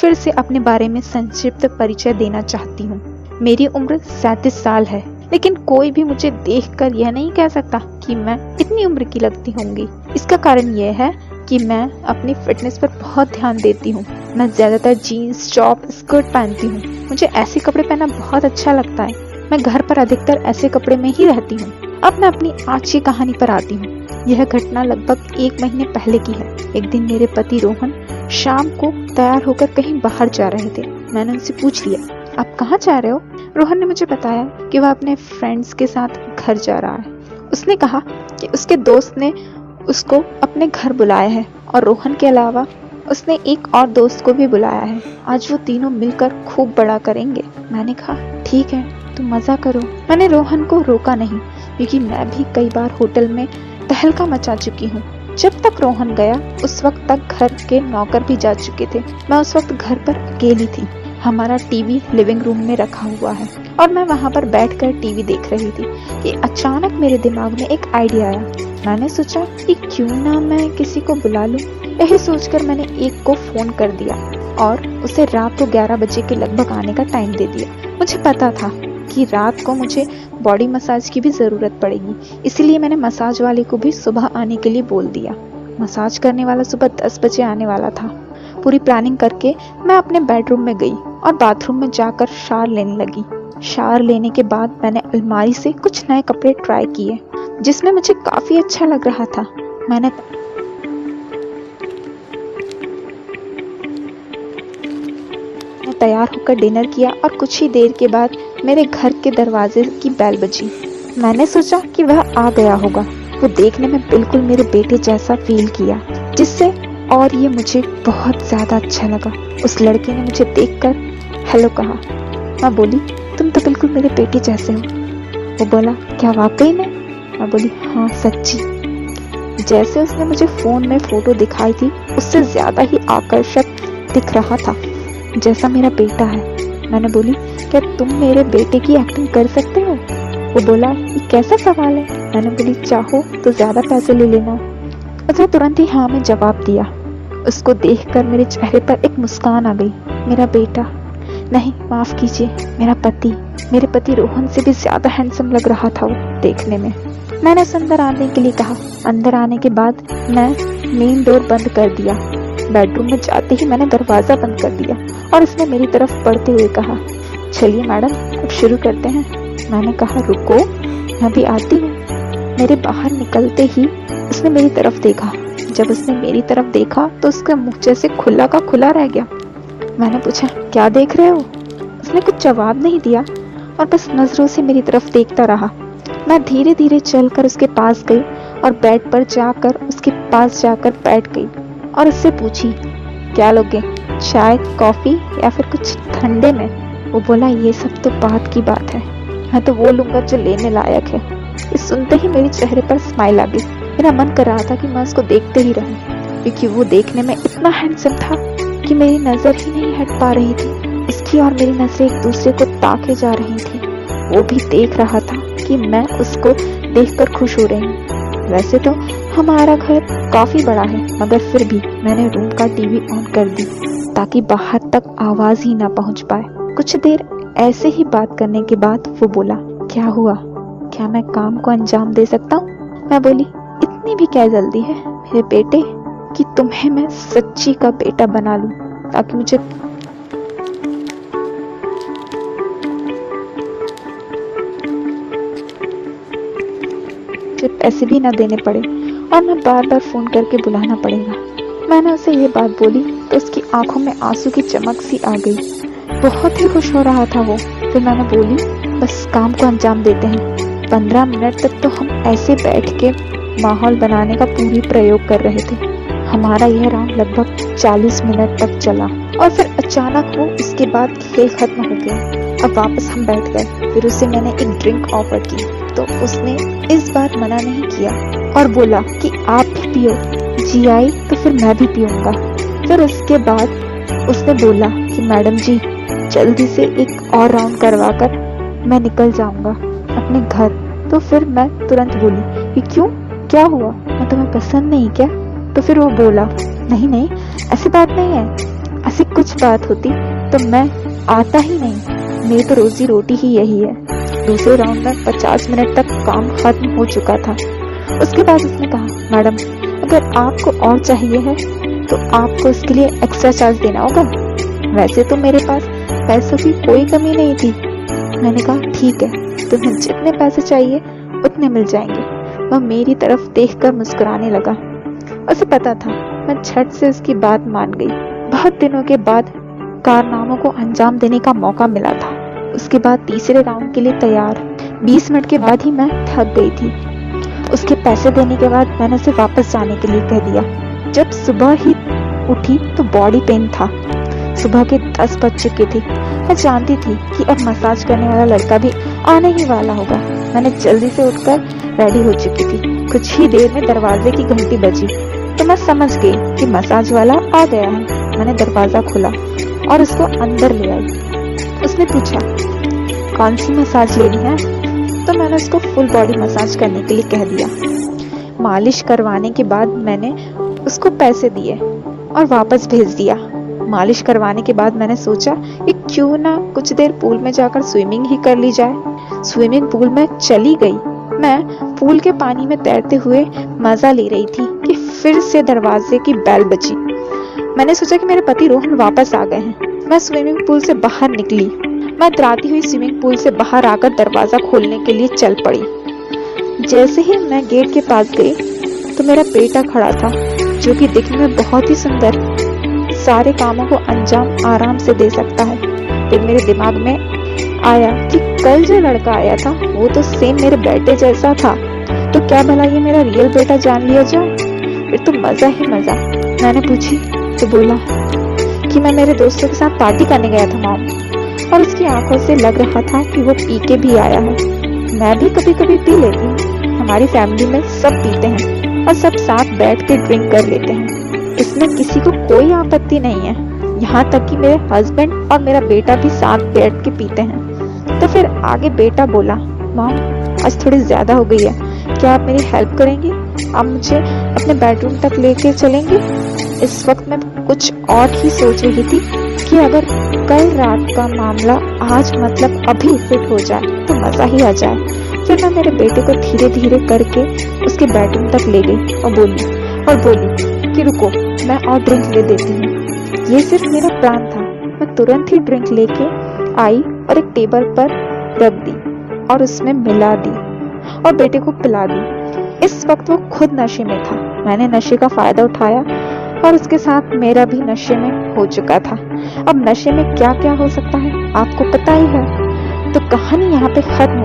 फिर से अपने बारे में संक्षिप्त परिचय देना चाहती हूँ। मेरी उम्र 37 साल है, लेकिन कोई भी मुझे देखकर यह नहीं कह सकता कि मैं इतनी उम्र की लगती होंगी। इसका कारण यह है कि मैं अपनी फिटनेस पर बहुत ध्यान देती हूँ। मैं ज्यादातर जीन्स, टॉप, स्कर्ट पहनती हूँ। मुझे ऐसे कपड़े पहनना बहुत अच्छा लगता है। मैं घर पर अधिकतर ऐसे कपड़े में ही रहती हूँ। अब मैं अपनी आज की कहानी पर आती हूँ। यह घटना लगभग 1 महीने पहले की है। एक दिन मेरे पति रोहन शाम को तैयार होकर कहीं बाहर जा रहे थे। मैंने उनसे पूछ लिया, आप कहाँ जा रहे हो? रोहन ने मुझे बताया कि वह अपने फ्रेंड्स के साथ घर जा रहा है। उसने कहा कि उसके दोस्त ने उसको अपने घर बुलाया है और रोहन के अलावा उसने एक और दोस्त को भी बुलाया है। आज वो तीनों मिलकर खूब बड़ा करेंगे। मैंने कहा, ठीक है, तुम मजा करो। मैंने रोहन को रोका नहीं, क्योंकि मैं भी कई बार होटल में तहलका मचा चुकी हूँ। जब तक रोहन गया उस वक्त तक घर के नौकर भी जा चुके थे। मैं उस वक्त घर पर अकेली थी। हमारा टीवी लिविंग रूम में रखा हुआ है और मैं वहां पर बैठकर टीवी देख रही थी कि अचानक मेरे दिमाग में एक आइडिया आया। मैंने सोचा कि क्यों ना मैं किसी को बुला लूं। यही सोचकर मैंने एक को फोन कर दिया और उसे रात को 11 बजे के लगभग आने का टाइम दे दिया। मुझे पता था कि रात को मुझे बॉडी मसाज की भी जरूरत पड़ेगी, इसलिए मैंने मसाज वाले को भी सुबह आने के लिए बोल दिया। मसाज करने वाला सुबह 10 बजे आने वाला था। पूरी प्लानिंग करके मैं अपने बेडरूम में गई और बाथरूम में जाकर शावर लेने लगी। शावर लेने के बाद मैंने अलमारी से कुछ नए कपड़े ट्राई किए, जिसमें मुझे काफी अच्छा लग रहा था। मैंने तैयार होकर डिनर किया और कुछ ही देर के बाद मेरे घर के दरवाजे की बेल बजी। मैंने सोचा कि वह आ गया होगा। वो देखने में बिल्कुल मेरे बेटे जैसा फील किया, जिससे और ये मुझे बहुत ज्यादा अच्छा लगा। उस लड़के ने मुझे देखकर हेलो कहा। मैं बोली, तुम तो बिल्कुल मेरे बेटे जैसे हो। वो बोला, क्या वाकई में? मैं बोली, हाँ सच्ची। जैसे उसने मुझे फोन में फोटो दिखाई थी उससे ज्यादा ही आकर्षक दिख रहा था, जैसा मेरा बेटा है। मैंने बोली, क्या तुम मेरे बेटे की एक्टिंग कर सकते हो? वो बोला, ये कैसा सवाल है? मैंने बोली, चाहो तो ज्यादा पैसे ले लेना। उसने तुरंत ही हाँ में जवाब दिया। उसको देखकर मेरे चेहरे पर एक मुस्कान आ गई। मेरा बेटा नहीं, माफ कीजिए, मेरे पति रोहन से भी ज्यादा हैंडसम लग रहा था वो देखने में। मैंने उसे अंदर आने के लिए कहा। अंदर आने के बाद मैं मेन डोर बंद कर दिया। बेडरूम में जाते ही मैंने दरवाजा बंद कर दिया और उसने मेरी तरफ बढ़ते हुए कहा, चलिए मैडम, अब शुरू करते हैं। मैंने कहा, रुको, मैं भी आती हूँ। मेरे बाहर निकलते ही उसने मेरी तरफ देखा। जब उसने मेरी तरफ देखा तो उसका मुंह जैसे खुला का खुला रह गया। मैंने पूछा, क्या देख रहे हो? उसने कुछ जवाब नहीं दिया और बस नजरों से मेरी तरफ देखता रहा। मैं धीरे धीरे चलकर उसके पास गई और बेड पर जाकर उसके पास जाकर बैठ गई और उससे पूछी, क्या लोगे, चाय, कॉफी या फिर कुछ ठंडे में? वो बोला, ये सब तो बात की बात है, मैं तो वो लूंगा जो लेने लायक है। ये सुनते ही मेरे चेहरे पर स्माइल आ गई। मेरा मन कर रहा था कि मैं उसको देखते ही रहूं, क्योंकि वो देखने में इतना हैंडसम था कि मेरी नजर ही नहीं हट पा रही थी। इसकी और मेरी नजरें एक दूसरे को ताके जा रही थी। वो भी देख रहा था कि मैं उसको देखकर खुश हो रही हूँ। वैसे तो हमारा घर काफी बड़ा है, मगर फिर भी मैंने रूम का टीवी ऑन कर दी ताकि बाहर तक आवाज ही ना पहुंच पाए। कुछ देर ऐसे ही बात करने के बाद वो बोला, क्या हुआ, क्या मैं काम को अंजाम दे सकता हूँ? मैं बोली, इतनी भी क्या जल्दी है मेरे बेटे कि तुम्हें मैं सच्ची का बेटा बना लूं, ताकि मुझे पैसे भी ना देने पड़े और मैं बार बार फोन करके बुलाना पड़ेगा। मैंने उसे ये बात बोली तो उसकी आंखों में आंसू की चमक सी आ गई। बहुत ही खुश हो रहा था वो। फिर मैंने बोली, बस काम को अंजाम देते हैं। 15 मिनट तक तो हम ऐसे बैठ के माहौल बनाने का पूरी प्रयोग कर रहे थे। हमारा यह राउंड लगभग 40 मिनट तक चला और फिर अचानक वो इसके बाद खेल खत्म हो गया। अब वापस हम बैठ गए। फिर उसे मैंने एक ड्रिंक ऑफर की तो उसने इस बार मना नहीं किया और बोला कि आप भी पियो। जी आई तो फिर मैं भी पीऊंगा। फिर उसके बाद उसने बोला कि मैडम जी, जल्दी से एक और राउंड करवा कर मैं निकल जाऊंगा अपने घर। तो फिर मैं तुरंत बोली कि क्यों, क्या हुआ, मैं तुम्हें पसंद नहीं क्या? तो फिर वो बोला, नहीं नहीं, ऐसी बात नहीं है, ऐसी कुछ बात होती तो मैं आता ही नहीं। मेरी तो रोजी रोटी ही यही है। दूसरे राउंड में 50 मिनट तक काम खत्म हो चुका था। उसके बाद उसने कहा, मैडम अगर आपको और चाहिए है तो आपको इसके लिए एक्स्ट्रा चार्ज देना होगा। वैसे तो मेरे पास पैसों की कोई कमी नहीं थी। मैंने कहा, ठीक है, तुम्हें जितने पैसे चाहिए उतने मिल जाएंगे। वह मेरी तरफ देखकर मुस्कुराने लगा। उसे पता था मैं झट से उसकी बात मान गई। बहुत दिनों के बाद कारनामों को अंजाम देने का मौका मिला था। उसके बाद तीसरे राउंड के लिए तैयार। 20 मिनट के बाद ही मैं थक गई थी। उसके पैसे देने के बाद मैंने उसे वापस जाने के लिए कह दिया। जब सुबह ही उठी तो बॉडी पेन था। सुबह के 10 बज चुके थे। मैं जानती थी कि अब मसाज करने वाला लड़का भी आने ही वाला होगा। मैंने जल्दी से उठकर रेडी हो चुकी थी। कुछ ही देर में दरवाजे की घंटी बजी तो मैं समझ गई कि मसाज वाला आ गया है। मैंने दरवाजा खोला और उसको अंदर ले आई। उसने पूछा, कौन सी मसाज लेनी है? तो मैंने उसको फुल बॉडी मसाज करने के लिए कह दिया। मालिश करवाने के बाद मैंने उसको पैसे दिए और वापस भेज दिया। मालिश करवाने के बाद मैंने सोचा कि क्यों ना कुछ देर पूल में जाकर स्विमिंग ही कर ली जाए। स्विमिंग पूल में चली गई। मैं पूल के पानी में तैरते हुए मजा ले रही थी कि फिर से दरवाजे की बेल बजी। मैंने सोचा कि मेरे पति रोहन वापस आ गए हैं। मैं स्विमिंग पूल से बाहर निकली। मैं इतराती हुई स्विमिंग पूल से बाहर आकर दरवाजा खोलने के लिए चल पड़ी। जैसे ही मैं गेट के पास गई तो मेरा बेटा खड़ा था, जो कि दिखने में बहुत ही सुंदर, सारे कामों को अंजाम आराम से दे सकता है। फिर मेरे दिमाग में आया कि कल जो लड़का आया था वो तो सेम मेरे बेटे जैसा था, तो क्या भला ये मेरा रियल बेटा जान लिया जाए? फिर तो मजा ही मजा। मैंने पूछी तो बोला कि मैं मेरे दोस्तों के साथ पार्टी करने गया था मॉम, और उसकी आंखों से लग रहा था कि वो पी के भी आया है। मैं भी कभी कभी पी लेती हूँ। हमारी फैमिली में सब पीते हैं और सब साथ बैठ के ड्रिंक कर लेते हैं। इसमें किसी को कोई आपत्ति नहीं है। यहाँ तक कि मेरे हस्बैंड और मेरा बेटा भी साथ बैठ के पीते हैं। तो फिर आगे बेटा बोला, मॉम आज थोड़ी ज्यादा हो गई है, क्या आप मेरी हेल्प करेंगी? आप मुझे अपने बेडरूम तक लेके चलेंगे? इस वक्त मैं कुछ और ही सोच रही थी कि अगर कल रात का मामला आज मतलब अभी फिट हो जाए तो मजा ही आ जाए। फिर मैं मेरे बेटे को धीरे धीरे करके उसके बेडरूम तक ले गई और बोली कि रुको, मैं और ड्रिंक ले देती हूँ। ये सिर्फ मेरा प्लान था। मैं तुरंत ही ड्रिंक लेके आई और एक टेबल पर रख दी और उसमें मिला दी और बेटे को पिला दी। इस वक्त वो खुद नशे में था। मैंने नशे का फायदा उठाया और उसके साथ मेरा भी नशे में हो चुका था। अब नशे में क्या क्या हो सकता है आपको पता ही है। तो कहानी यहाँ पे खत्म